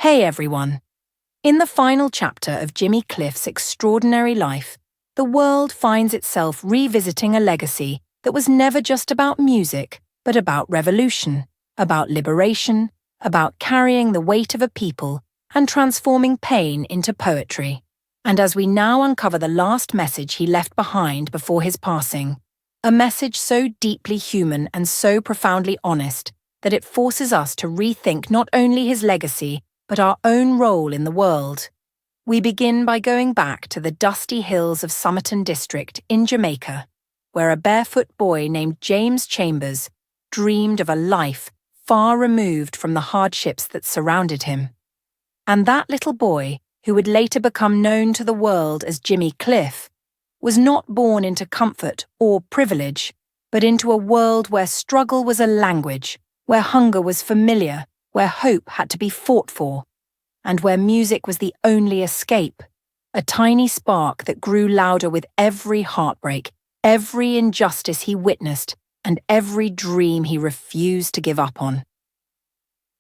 Hey everyone! In the final chapter of Jimmy Cliff's extraordinary life, the world finds itself revisiting a legacy that was never just about music, but about revolution, about liberation, about carrying the weight of a people and transforming pain into poetry. And as we now uncover the last message he left behind before his passing, a message so deeply human and so profoundly honest that it forces us to rethink not only his legacy, but our own role in the world. We begin by going back to the dusty hills of Somerton District in Jamaica, where a barefoot boy named James Chambers dreamed of a life far removed from the hardships that surrounded him. And that little boy, who would later become known to the world as Jimmy Cliff, was not born into comfort or privilege, but into a world where struggle was a language, where hunger was familiar, where hope had to be fought for, and where music was the only escape, a tiny spark that grew louder with every heartbreak, every injustice he witnessed, and every dream he refused to give up on.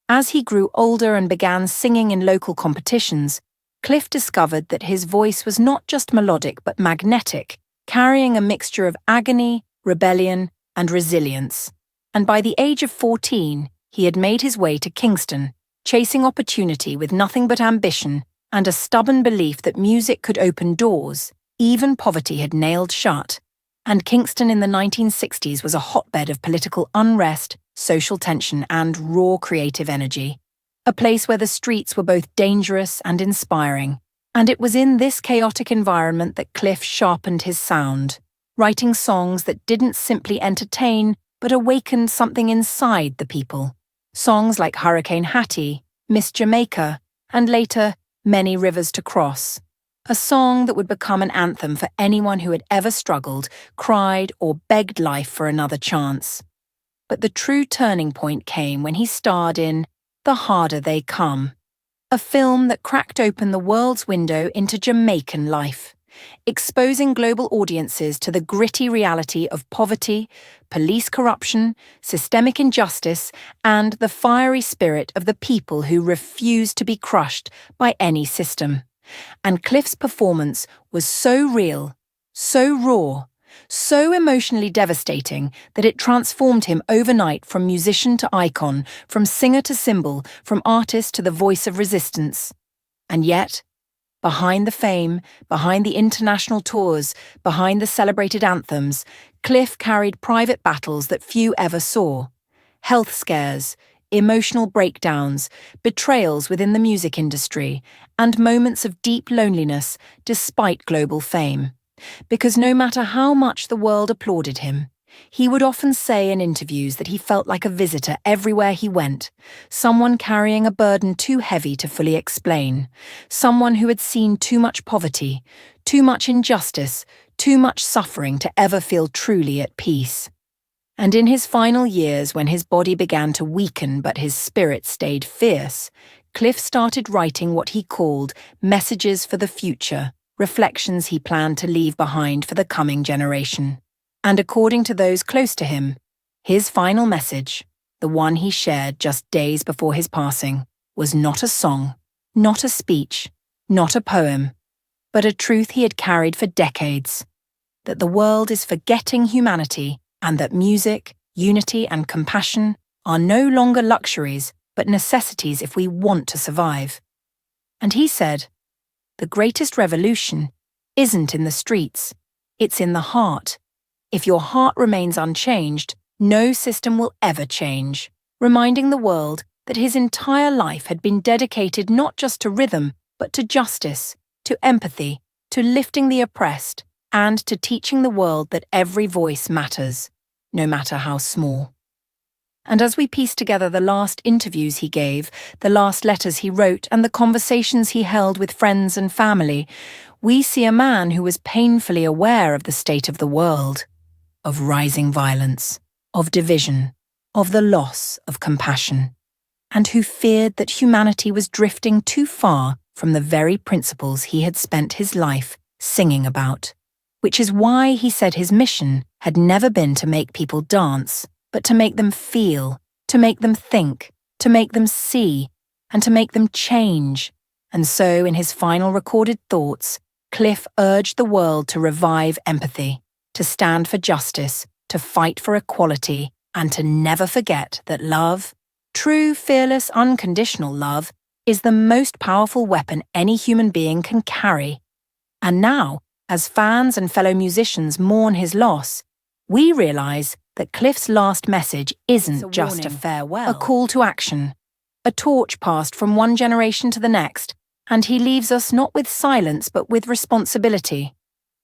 As he grew older and began singing in local competitions, Cliff discovered that his voice was not just melodic but magnetic, carrying a mixture of agony, rebellion, and resilience. And by the age of 14, he had made his way to Kingston, chasing opportunity with nothing but ambition and a stubborn belief that music could open doors even poverty had nailed shut. And Kingston in the 1960s was a hotbed of political unrest, social tension, and raw creative energy, a place where the streets were both dangerous and inspiring. And it was in this chaotic environment that Cliff sharpened his sound, writing songs that didn't simply entertain but awakened something inside the people. Songs like Hurricane Hattie, Miss Jamaica, and later, Many Rivers to Cross. A song that would become an anthem for anyone who had ever struggled, cried, or begged life for another chance. But the true turning point came when he starred in The Harder They Come, a film that cracked open the world's window into Jamaican life, exposing global audiences to the gritty reality of poverty, police corruption, systemic injustice, and the fiery spirit of the people who refused to be crushed by any system. And Cliff's performance was so real, so raw, so emotionally devastating that it transformed him overnight from musician to icon, from singer to symbol, from artist to the voice of resistance. And yet, behind the fame, behind the international tours, behind the celebrated anthems, Cliff carried private battles that few ever saw. Health scares, emotional breakdowns, betrayals within the music industry, and moments of deep loneliness despite global fame. Because no matter how much the world applauded him, he would often say in interviews that he felt like a visitor everywhere he went, someone carrying a burden too heavy to fully explain, someone who had seen too much poverty, too much injustice, too much suffering to ever feel truly at peace. And in his final years, when his body began to weaken but his spirit stayed fierce, Cliff started writing what he called messages for the future, reflections he planned to leave behind for the coming generation. And according to those close to him, his final message, the one he shared just days before his passing, was not a song, not a speech, not a poem, but a truth he had carried for decades, that the world is forgetting humanity and that music, unity, and compassion are no longer luxuries but necessities if we want to survive. And he said, "The greatest revolution isn't in the streets, it's in the heart. If your heart remains unchanged, no system will ever change," reminding the world that his entire life had been dedicated not just to rhythm, but to justice, to empathy, to lifting the oppressed, and to teaching the world that every voice matters, no matter how small. And as we piece together the last interviews he gave, the last letters he wrote, and the conversations he held with friends and family, we see a man who was painfully aware of the state of the world, of rising violence, of division, of the loss of compassion, and who feared that humanity was drifting too far from the very principles he had spent his life singing about. Which is why he said his mission had never been to make people dance, but to make them feel, to make them think, to make them see, and to make them change. And so, in his final recorded thoughts, Cliff urged the world to revive empathy, to stand for justice, to fight for equality, and to never forget that love, true, fearless, unconditional love, is the most powerful weapon any human being can carry. And now, as fans and fellow musicians mourn his loss, we realize that Cliff's last message isn't just a farewell, a call to action, a torch passed from one generation to the next, and he leaves us not with silence but with responsibility.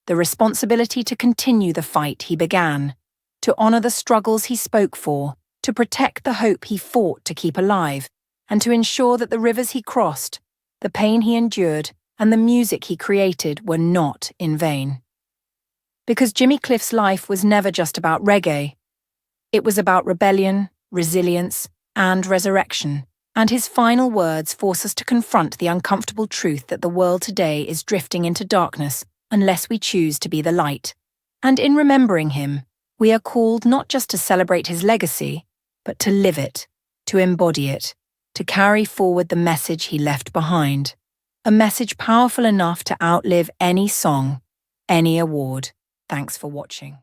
The responsibility to continue the fight he began, to honor the struggles he spoke for, to protect the hope he fought to keep alive, and to ensure that the rivers he crossed, the pain he endured, and the music he created were not in vain. Because Jimmy Cliff's life was never just about reggae. It was about rebellion, resilience, and resurrection, and his final words force us to confront the uncomfortable truth that the world today is drifting into darkness unless we choose to be the light. And in remembering him, we are called not just to celebrate his legacy, but to live it, to embody it, to carry forward the message he left behind. A message powerful enough to outlive any song, any award. Thanks for watching.